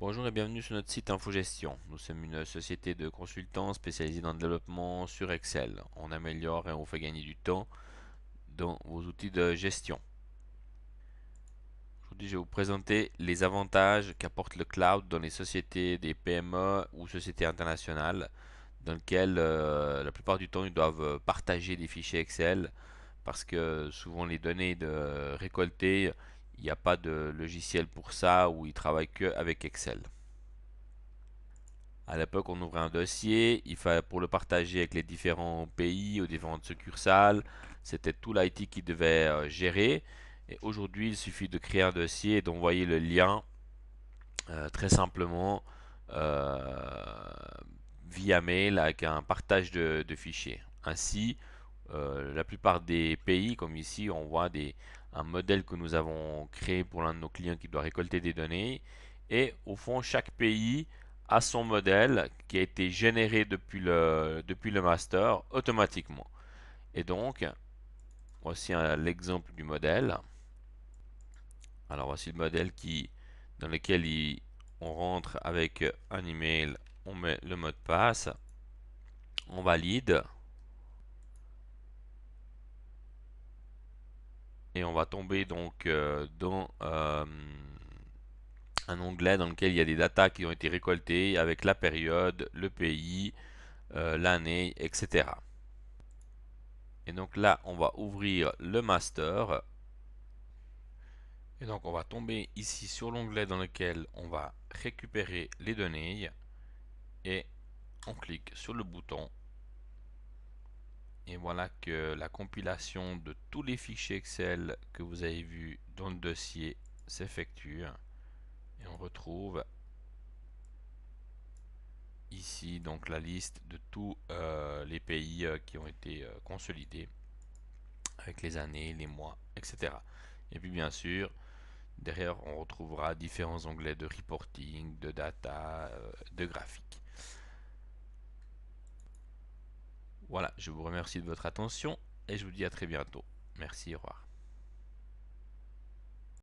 Bonjour et bienvenue sur notre site InfoGestion. Nous sommes une société de consultants spécialisée dans le développement sur Excel. On améliore et on fait gagner du temps dans vos outils de gestion. Aujourd'hui, je vais vous présenter les avantages qu'apporte le cloud dans les sociétés des PME ou sociétés internationales dans lesquelles la plupart du temps ils doivent partager des fichiers Excel parce que souvent les données récoltées, il n'y a pas de logiciel pour ça ou ils travaillent que avec Excel. À l'époque, on ouvrait un dossier, il fallait pour le partager avec les différents pays ou différentes succursales. C'était tout l'IT qui devait gérer. Et aujourd'hui, il suffit de créer un dossier et d'envoyer le lien très simplement euh, via mail avec un partage de fichiers. Ainsi, la plupart des pays, comme ici, on voit un modèle que nous avons créé pour l'un de nos clients qui doit récolter des données. Et au fond, chaque pays a son modèle qui a été généré depuis le master automatiquement. Et donc, voici l'exemple du modèle. Alors voici le modèle dans lequel on rentre avec un email, on met le mot de passe, on valide et on va tomber donc dans un onglet dans lequel il y a des datas qui ont été récoltées avec la période, le pays, l'année, etc. Et donc là, on va ouvrir le master. Et donc on va tomber ici sur l'onglet dans lequel on va récupérer les données et on clique sur le bouton. Et voilà que la compilation de tous les fichiers Excel que vous avez vus dans le dossier s'effectue. Et on retrouve ici donc la liste de tous les pays qui ont été consolidés avec les années, les mois, etc. Et puis bien sûr, derrière on retrouvera différents onglets de reporting, de data, de graphiques. Voilà, je vous remercie de votre attention et je vous dis à très bientôt. Merci, au revoir.